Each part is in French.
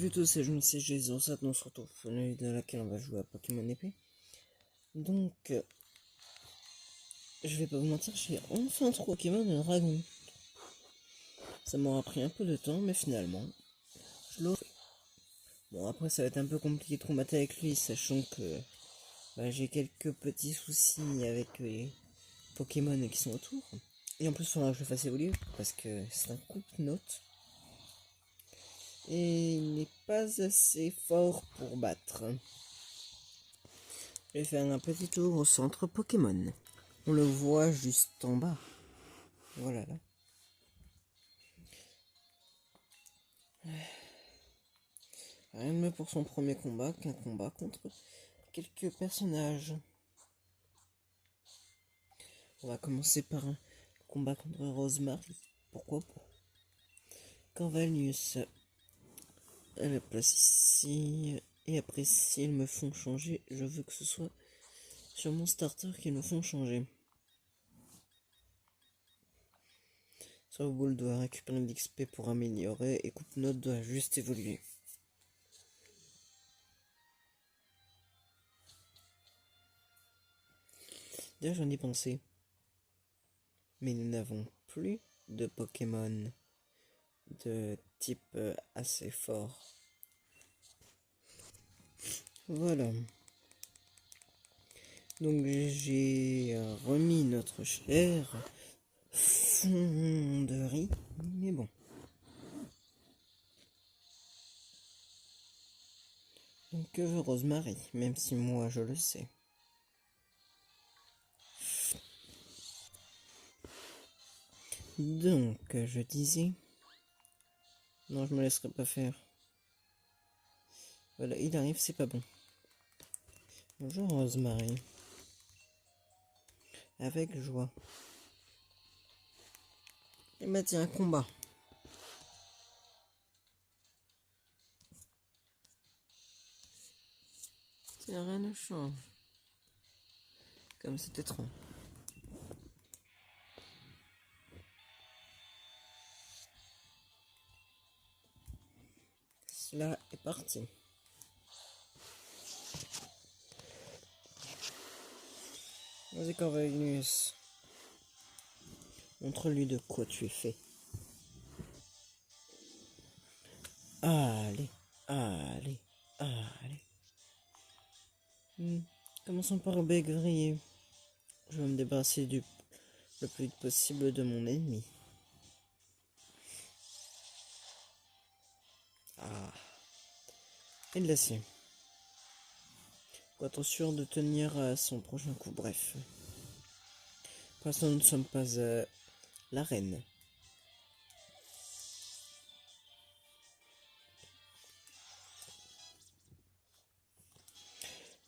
plutôt c'est je me sais j'ai 07 non surtout celui de laquelle on va jouer à Pokémon épée. Donc je vais pas vous mentir, j'ai enfin trouvé Pokémon le dragon. Ça m'aura pris un peu de temps mais finalement je l'aurai. Bon après ça va être un peu compliqué de combattre avec lui sachant que j'ai quelques petits soucis avec les Pokémon qui sont autour. Et en plus il faudra que je le fasse évoluer parce que c'est un coupe-note. Et il n'est pas assez fort pour battre. Je vais faire un petit tour au centre Pokémon. On le voit juste en bas. Voilà là. Rien de mieux pour son premier combat qu'un combat contre quelques personnages. On va commencer par un combat contre Rosemary. Pourquoi pas. Corvalnius. Elle la place ici. Et après, s'ils me font changer, je veux que ce soit sur mon starter qu'ils me font changer. Sauvebull doit récupérer de l'XP pour améliorer et Coupe-Note doit juste évoluer. D'ailleurs j'en ai pensé. Mais nous n'avons plus de Pokémon de type assez fort. Voilà. Donc j'ai remis notre cher Fonderie. Mais bon. Donc que veut Rosemary, même si moi je le sais. Donc je disais... Non, je me laisserai pas faire. Voilà, il arrive, c'est pas bon. Bonjour Rosemary. Avec joie. Et bah tiens, un combat. Tiens, rien ne change. Comme c'était trop. Cela est parti. Vas-y Corvalnius. Montre-lui de quoi tu es fait. Allez, allez, allez. Commençons par Beigrier. Je vais me débarrasser le plus vite possible de mon ennemi. Ah. Et de l'acier. Pour être sûr de tenir à son prochain coup. Bref. Pour l'instant, nous ne sommes pas la reine.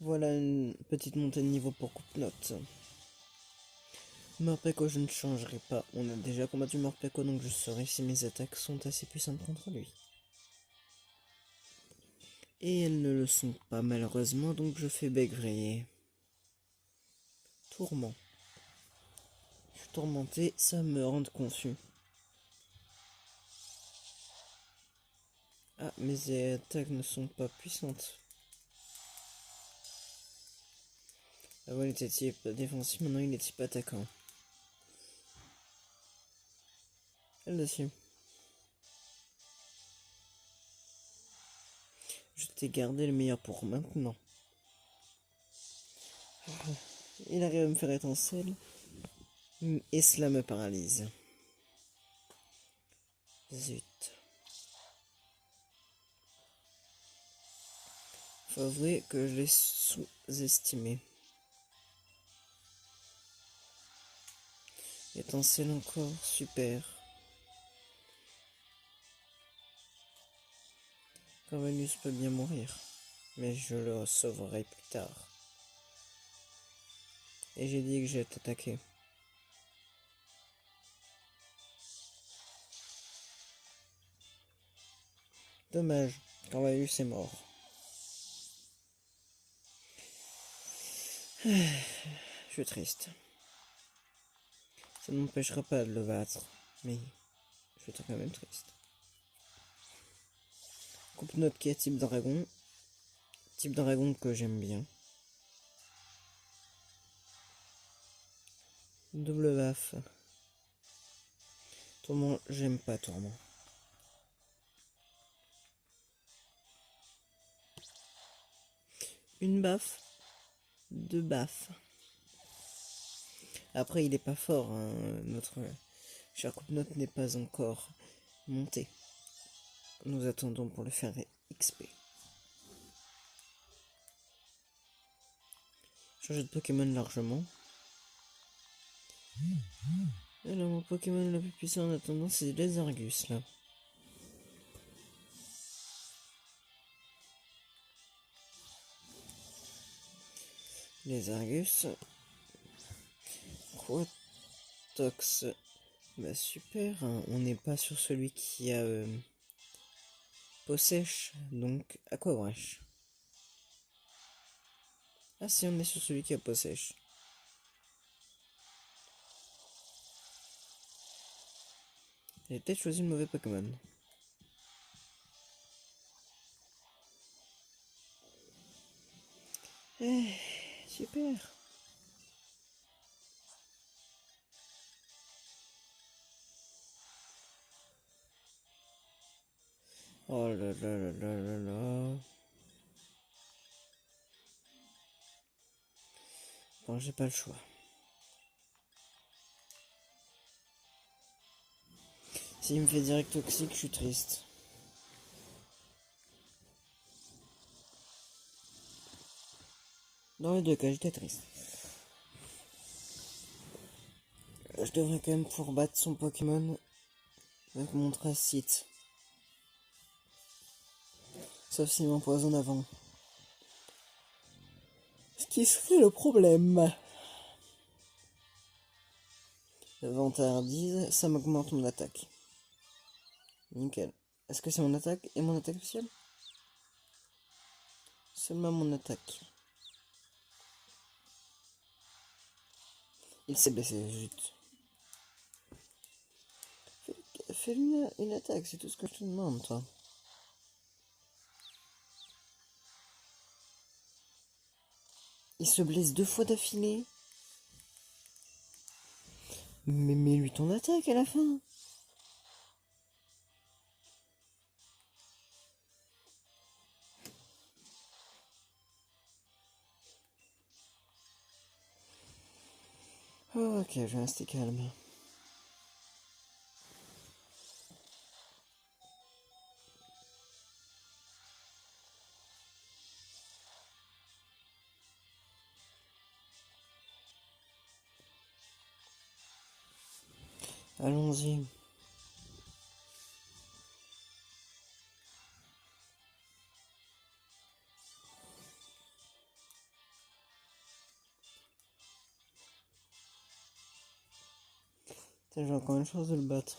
Voilà une petite montée de niveau pour Coupe-Note. Morpeko, je ne changerai pas. On a déjà combattu Morpeko, donc je saurai si mes attaques sont assez puissantes contre lui. Et elles ne le sont pas malheureusement, donc je fais Beigrier. Tourment. Je suis tourmenté, ça me rend confus. Ah, mes attaques ne sont pas puissantes. Avant il était type défensif, maintenant il est type attaquant. Elle dessus. Je t'ai gardé le meilleur pour maintenant. Il arrive à me faire étincelle. Et cela me paralyse. Zut. Faut avouer que je l'ai sous-estimé. Étincelle encore, super. Corvalnius peut bien mourir, mais je le sauverai plus tard. Et j'ai dit que j'ai attaqué. Dommage, Corvalnius est mort. Je suis triste. Ça ne m'empêchera pas de le battre, mais je suis quand même triste. Coupe-note qui est type dragon. Type dragon que j'aime bien. Double baffe. Tourment, j'aime pas tourment. Une baffe. Deux baffes. Après, il est pas fort, hein. Notre cher coupe-note n'est pas encore monté. Nous attendons pour le faire XP. Changer de Pokémon largement. Et là, mon Pokémon le plus puissant en attendant, c'est les Argus, là. Les Argus. Quatox. Bah super, hein. On n'est pas sur celui qui a peau sèche, donc Aquabrash. Ah si, on est sur celui qui a peau sèche. J'ai peut-être choisi le mauvais Pokémon. Super. Oh là là là là là là. Bon, j'ai pas le choix. S'il me fait direct toxique, je suis triste. Dans les deux cas, j'étais triste. Je devrais quand même pouvoir battre son Pokémon avec mon Tracite. Sauf s'il m'empoisonne avant. Ce qui serait le problème. Vantardise, ça m'augmente mon attaque. Nickel. Est-ce que c'est mon attaque et mon attaque spéciale? Seulement mon attaque. Il s'est blessé, zut. Fais-lui une attaque, c'est tout ce que je te demande, toi. Il se blesse 2 fois d'affilée. Mais mets-lui ton attaque à la fin. Oh, ok, je vais rester calme. Allons-y. J'ai encore une chance de le battre.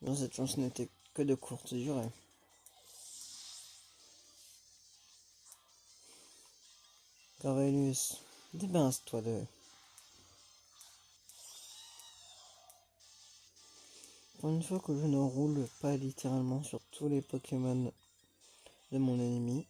Non, cette chance n'était que de courte durée. Corellius, débarrasse-toi de... Pour une fois que je ne roule pas littéralement sur tous les Pokémon de mon ennemi.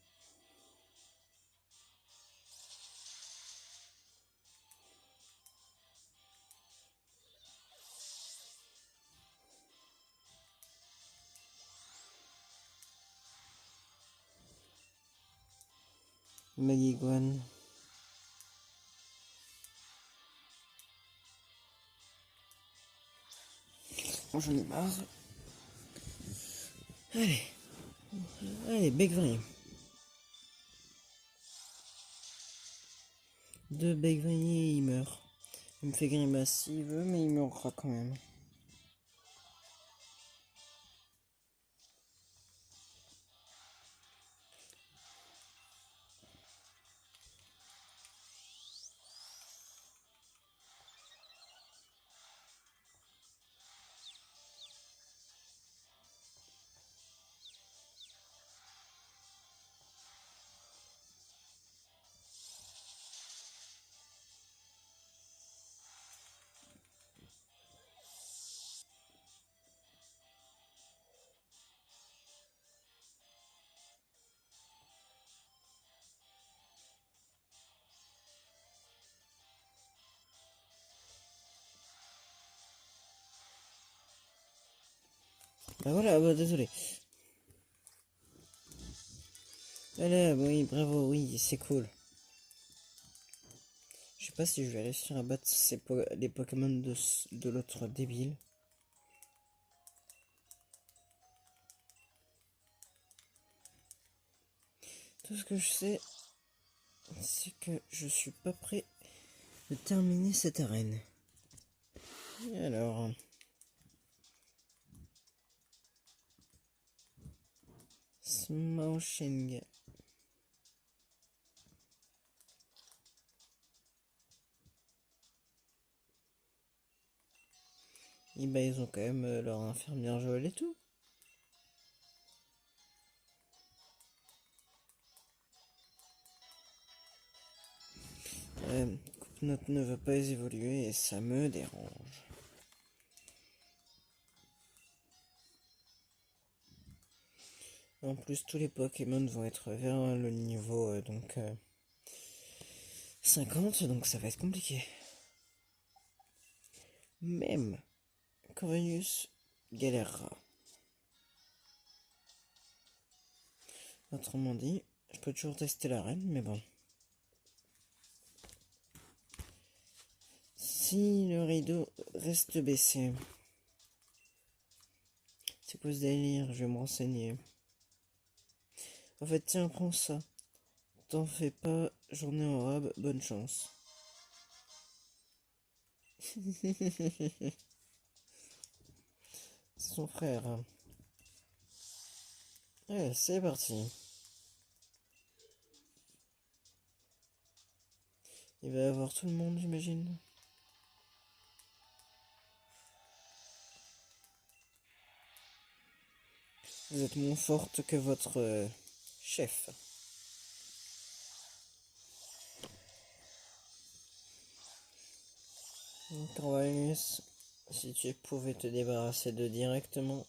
Magiguan. Bon, j'en ai marre. Allez. Allez, Beigvrien. 2 Beigvrien et il meurt. Il me fait grimace s'il veut, mais il mourra quand même. Bah voilà, bah désolé. Voilà, oui, bravo, oui, c'est cool. Je sais pas si je vais réussir à battre les Pokémon de l'autre débile. Tout ce que je sais, c'est que je suis pas prêt de terminer cette arène. Et alors... Smashing. Et bah ils ont quand même leur infirmière Joël et tout. Coupe-note ne veut pas évoluer et ça me dérange. En plus, tous les Pokémon vont être vers le niveau 50, donc ça va être compliqué. Même Corvinus galérera. Autrement dit, je peux toujours tester l'arène, mais bon. Si le rideau reste baissé, c'est quoi ce délire? Je vais me renseigner. En fait, tiens, prends ça. T'en fais pas, j'en ai en rab, bonne chance. C'est son frère. Ouais, c'est parti. Il va y avoir tout le monde, j'imagine. Vous êtes moins forte que votre chef. Corvallis, si tu pouvais te débarrasser d'eux directement,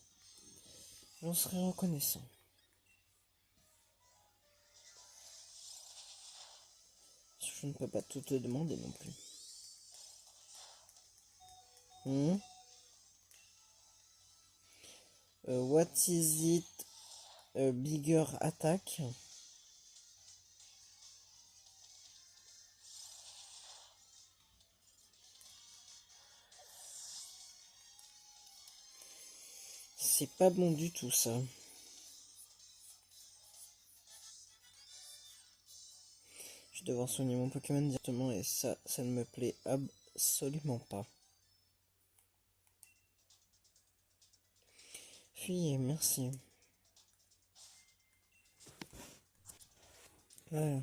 j'en serais reconnaissant. Je ne peux pas tout te demander non plus. What is it? A bigger attack? C'est pas bon du tout ça. Je vais devoir soigner mon Pokémon directement et ça ne me plaît absolument pas. Fuyez, merci. Voilà.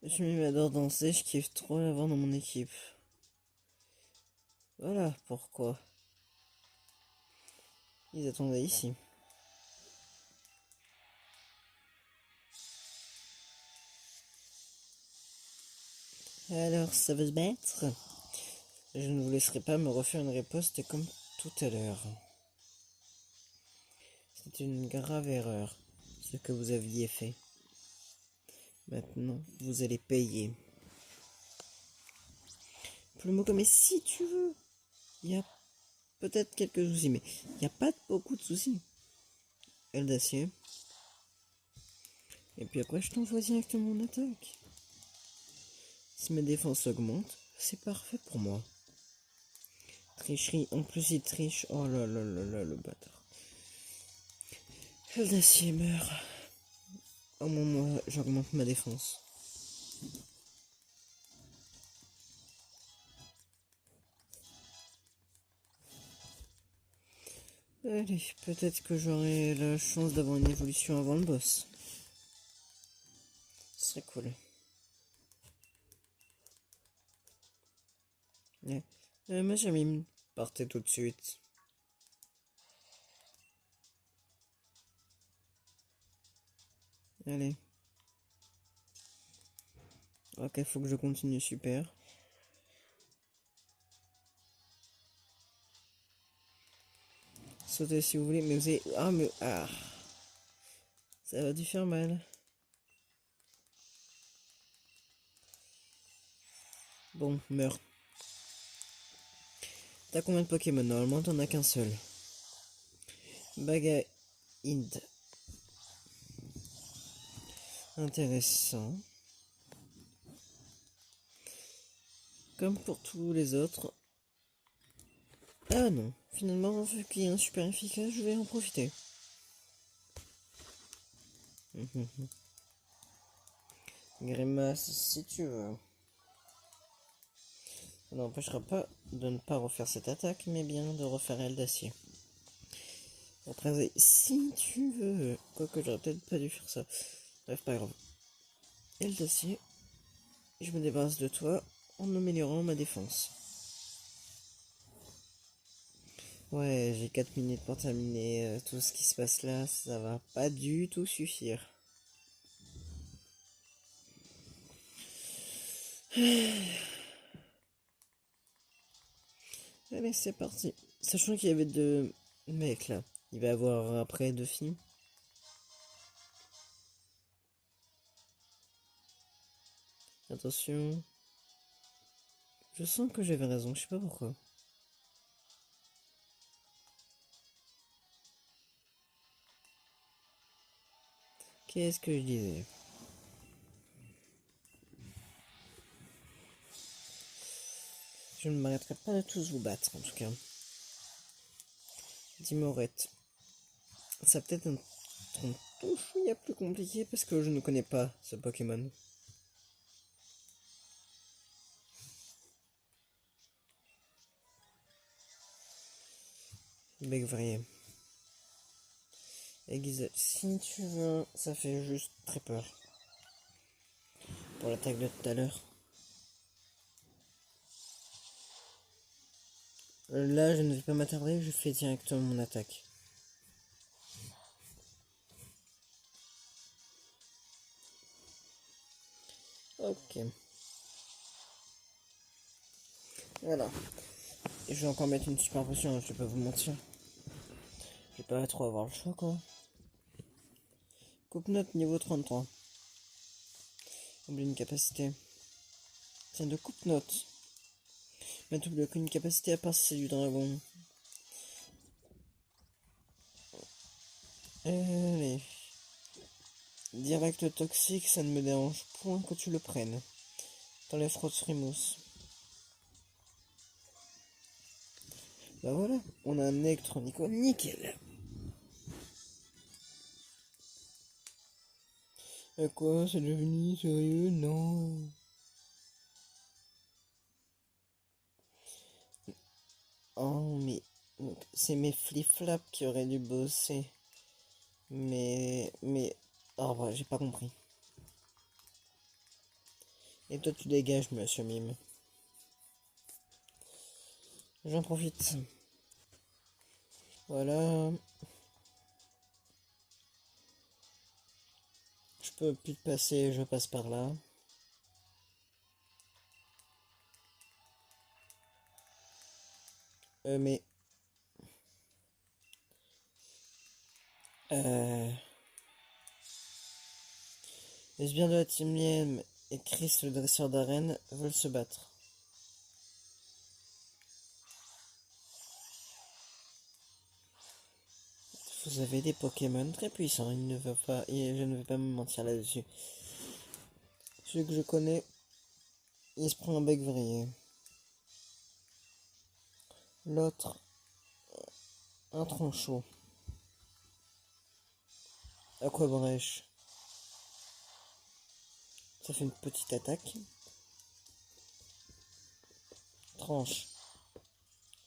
Je m'adore danser, je kiffe trop l'avoir dans mon équipe. Voilà pourquoi. Ils attendaient ici. Alors, ça veut se battre? Je ne vous laisserai pas me refaire une riposte comme tout à l'heure. C'est une grave erreur, ce que vous aviez fait. Maintenant, vous allez payer. Plus mot comme si tu veux. Il y a peut-être quelques soucis, mais il n'y a pas beaucoup de soucis. Aile d'acier. Et puis après, je t'envoie directement mon attaque. Si mes défenses augmentent, c'est parfait pour moi. Tricherie, en plus il triche. Oh là là là là, le bâtard. Aile d'acier meurt. Au moins, moi, j'augmente ma défense. Allez, peut-être que j'aurai la chance d'avoir une évolution avant le boss. Ce serait cool. Ouais. Moi j'aime partez tout de suite. Allez. Ok, faut que je continue, super. Sautez si vous voulez, mais vous avez... Ah, mais... Ah. Ça va dû faire mal. Bon, meurs. T'as combien de Pokémon? Normalement, t'en as qu'un seul. Baga Id. Intéressant. Comme pour tous les autres. Ah non, finalement, vu qu'il y a un super efficace, je vais en profiter. Grimace, si tu veux. Ça n'empêchera pas de ne pas refaire cette attaque, mais bien de refaire elle d'acier. Après, si tu veux. Quoique j'aurais peut-être pas dû faire ça. Bref, pas grave. Elle d'acier. Je me débarrasse de toi en améliorant ma défense. Ouais, j'ai 4 minutes pour terminer tout ce qui se passe là, ça va pas du tout suffire. Allez, c'est parti. Sachant qu'il y avait 2 mecs là. Il va y avoir après 2 filles. Attention. Je sens que j'avais raison, je sais pas pourquoi. Qu'est-ce que je disais? Je ne m'arrêterai pas de tous vous battre en tout cas. Dimorette. Ça peut-être un tout chouïa plus compliqué parce que je ne connais pas ce Pokémon. Bec varié. Aiguisette, si tu veux, ça fait juste très peur. Pour l'attaque de tout à l'heure. Là, je ne vais pas m'attarder, je fais directement mon attaque. Ok. Voilà. Et je vais encore mettre une super potion, je vais pas vous mentir. Je vais pas trop avoir le choix, quoi. Coupe-note niveau 33. Oublie une capacité. Tiens, de coupe-note. Mais t'oublies qu'une capacité à part c'est du dragon. Allez. Direct toxique, ça ne me dérange point que tu le prennes. T'enlèves Rotrimous. Bah voilà, on a un électronico nickel. Quoi, c'est devenu sérieux? Non. Oh, mais c'est mes flip-flops qui auraient dû bosser. Mais, oh, bah, j'ai pas compris. Et toi, tu dégages, monsieur Mime. J'en profite. Voilà. Je peux plus te passer, je passe par là. Mais... Les bien de la Team Liem et Chris, le dresseur d'arène, veulent se battre. Vous avez des Pokémon très puissants, il ne va pas, je ne vais pas me mentir là-dessus. Celui que je connais, il se prend un bec vrillé. L'autre, un tronchot. Aquabrèche. Ça fait une petite attaque. Tranche.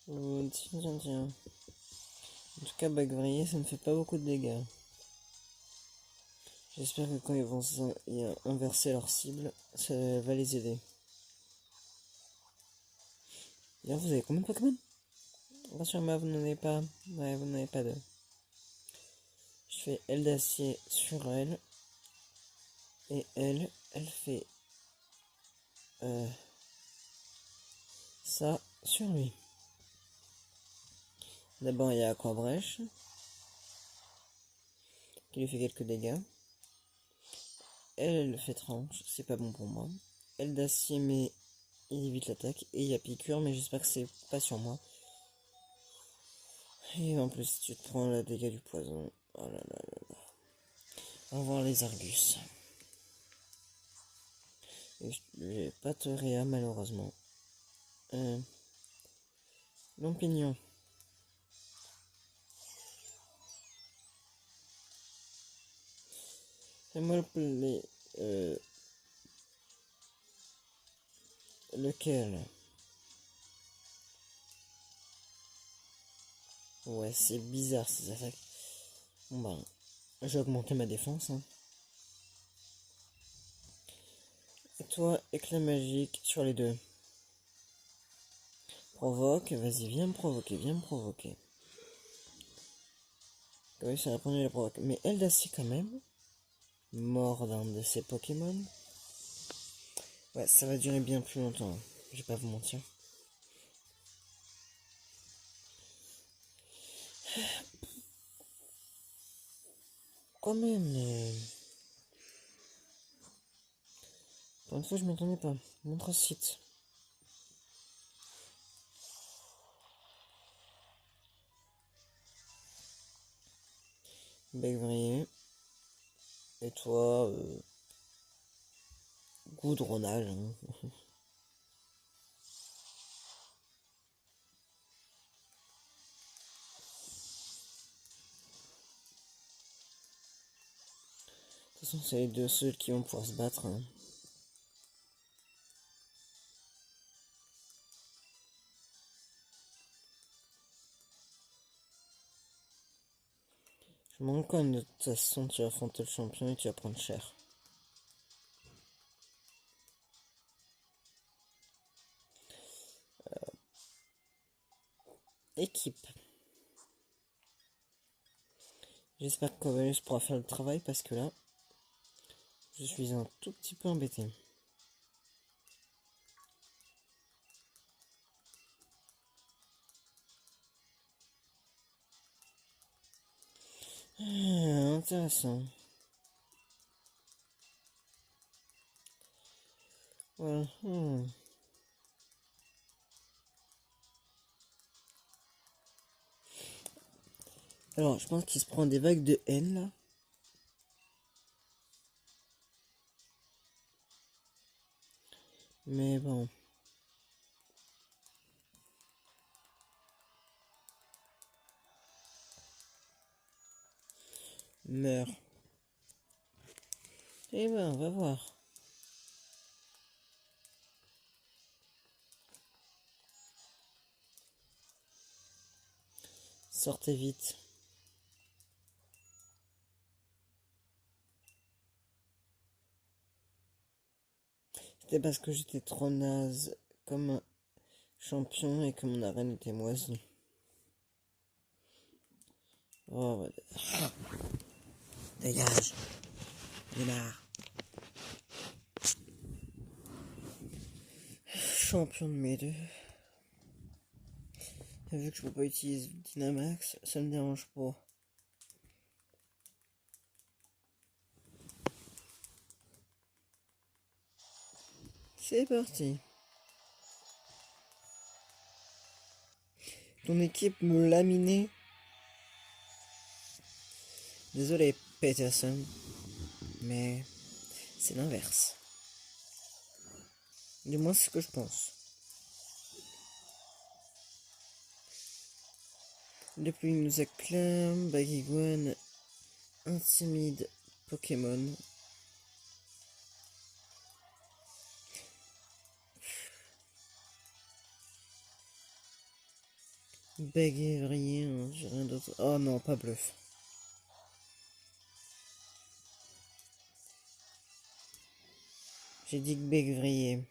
Tiens. En tout cas, bec vrillé, ça ne fait pas beaucoup de dégâts. J'espère que quand ils vont inverser leur cible, ça va les aider. D'ailleurs, vous avez combien de Pokémon? Rassure-moi, vous n'en avez pas. Ouais, vous n'en avez pas deux. Je fais aile d'acier sur elle. Et elle fait ça sur lui. D'abord, il y a Aquabrèche qui lui fait quelques dégâts. Elle fait tranche, c'est pas bon pour moi. Aile d'acier, mais il évite l'attaque. Et il y a piqûre, mais j'espère que c'est pas sur moi. Et en plus, tu te prends la dégâts du poison. Oh là là là là. Au revoir les Argus. Et j'ai pas de réa malheureusement. Lompignon. Fais-moi lequel? Ouais, c'est bizarre ces attaques. Bon bah, j'ai augmenté ma défense. Hein. Et toi, éclat magique sur les deux. Provoque, vas-y, viens me provoquer, viens me provoquer. Oui, ça a répondu à la provoque. Mais Eldacie quand même. Mort d'un de ses Pokémon. Ouais, ça va durer bien plus longtemps. Hein. Je vais pas vous mentir. Quand même. Pour une fois, je m'attendais pas. Montre site. Bévrier. Et toi, goudronnage. Hein. De toute façon, c'est les deux seuls qui vont pouvoir se battre. Hein. Je m'en rends compte de toute façon, tu vas affronter le champion et tu vas prendre cher. Équipe. J'espère que Covelius pourra faire le travail parce que là, je suis un tout petit peu embêté. Intéressant. Voilà. Alors, je pense qu'il se prend des vagues de haine là. Mais bon. Meurs. Eh ben, on va voir. Sortez vite. C'était parce que j'étais trop naze comme un champion et que mon arène était moisie. Oh, dégage. Démarre. Champion de mes deux. Vu que je peux pas utiliser Dynamax, ça me dérange pas. C'est parti. Ton équipe me laminait. Désolé, Peterson. Mais c'est l'inverse. Du moins, c'est ce que je pense. Depuis, il nous acclame. Baguiguan intimide Pokémon. Béguevrier, hein, j'ai rien d'autre. Oh non, pas bluff. J'ai dit que Béguevrier.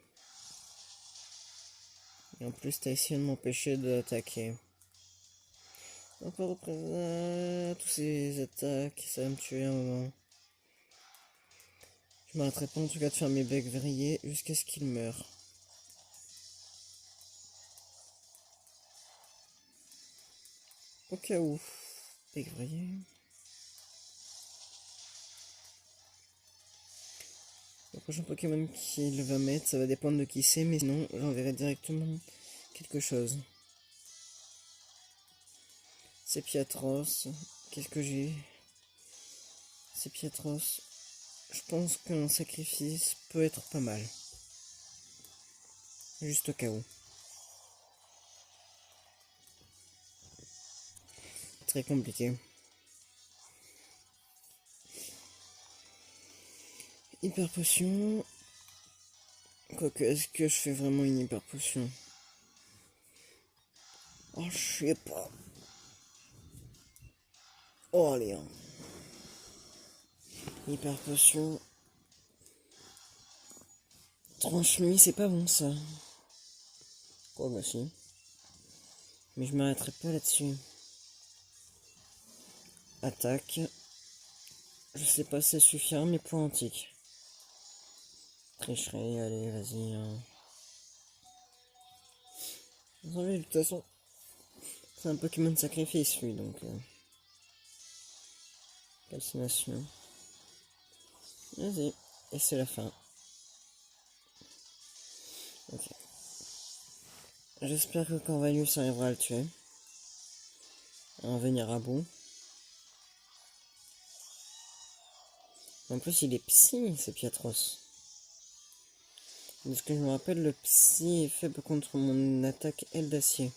Et en plus, t'as essayé de m'empêcher d'attaquer. Encore représente tous ces attaques, ça va me tuer un moment. Je m'arrêterai pas en tout cas de faire mes Béguevrier jusqu'à ce qu'il meure. Au cas où. Béguevrier. Le prochain Pokémon qu'il va mettre, ça va dépendre de qui c'est, mais sinon j'enverrai directement quelque chose. C'est Piatros. Qu'est-ce que j'ai? C'est Piatros. Je pense qu'un sacrifice peut être pas mal. Juste au cas où. Très compliqué. Hyper potion. Quoique, est-ce que je fais vraiment une hyper potion? Oh, je sais pas. Oh, allez, hein. Hyper potion. Tranche-nuit, c'est pas bon ça. Quoi, bah si. Mais je m'arrêterai pas là-dessus. Attaque. Je sais pas si ça suffira, mais point antique. Tricherie, allez, vas-y. Vous savez, de toute façon, c'est un Pokémon de sacrifice, lui, donc... Calcination. Vas-y. Et c'est la fin. Ok. J'espère que Corvalus arrivera à le tuer. À en venir à bout. En plus, il est psy, c'est Piatros. De ce que je me rappelle, le psy est faible contre mon attaque aile d'acier.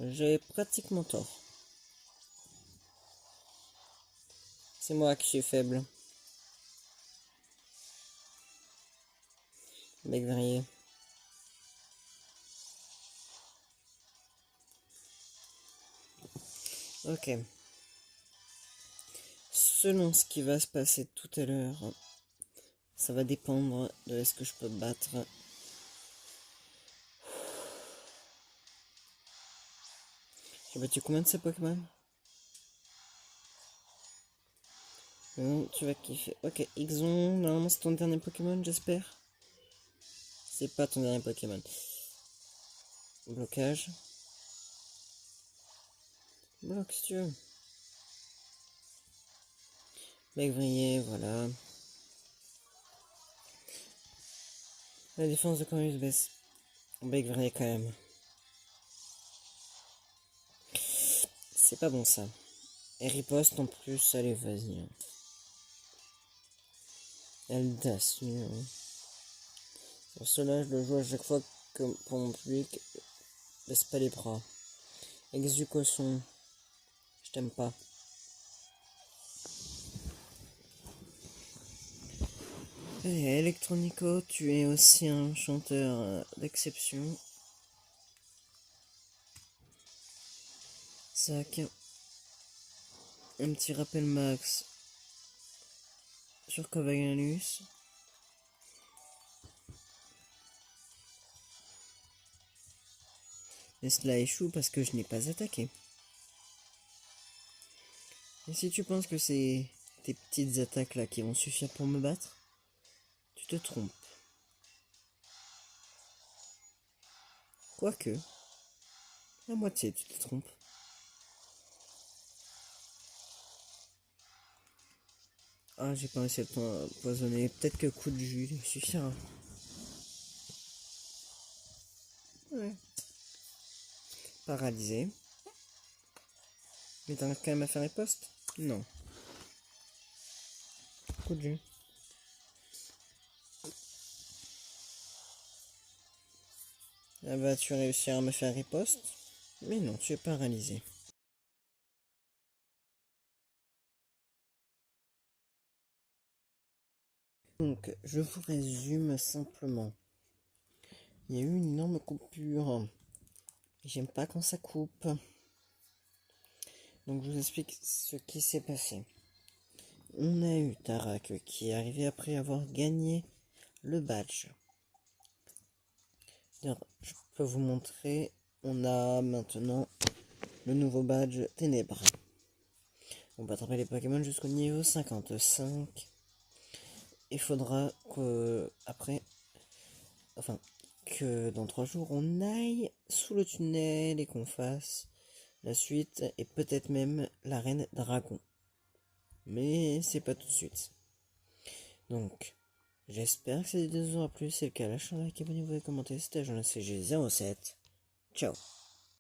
J'ai pratiquement tort. C'est moi qui suis faible. Bec varié. Ok. Selon ce qui va se passer tout à l'heure, ça va dépendre de est-ce que je peux battre. J'ai battu combien de ces Pokémon? Tu vas kiffer. Ok, Ixon, normalement c'est ton dernier Pokémon, j'espère. C'est pas ton dernier Pokémon. Blocage. Bloque si tu veux. Bec vrillé, voilà. La défense de Corvalus baisse. Bec vrillé quand même. C'est pas bon ça. Et riposte en plus, allez vas-y. Eldas, pour cela, je le joue à chaque fois que pour mon public, baisse pas les bras. Exucoson, je t'aime pas. Et Electronico, tu es aussi un chanteur d'exception. Sac. Un petit rappel max sur Corvalus. Et cela échoue parce que je n'ai pas attaqué. Et si tu penses que c'est tes petites attaques là qui vont suffire pour me battre, tu te trompes. Quoique, à moitié tu te trompes. Ah, j'ai pas réussi à t'empoisonner. Peut-être que coup de jus suffira. Ouais. Paralysé. Mais t'arrives quand même à faire les postes? Non. Coup de jus. Ah bah, tu réussir à me faire riposte? Mais non, tu es paralysé. Donc, je vous résume simplement. Il y a eu une énorme coupure. J'aime pas quand ça coupe. Donc, je vous explique ce qui s'est passé. On a eu Tarak qui est arrivé après avoir gagné le badge. Alors, je peux vous montrer. On a maintenant le nouveau badge Ténèbres. On peut attraper les Pokémon jusqu'au niveau 55. Il faudra que après, enfin, que dans 3 jours, on aille sous le tunnel et qu'on fasse la suite et peut-être même l'arène dragon. Mais c'est pas tout de suite. Donc, j'espère que cette vidéo vous aura plu. Si c'est le cas, lâchez un like, abonnez-vous et commentez. C'était Jonas CG07. Ciao.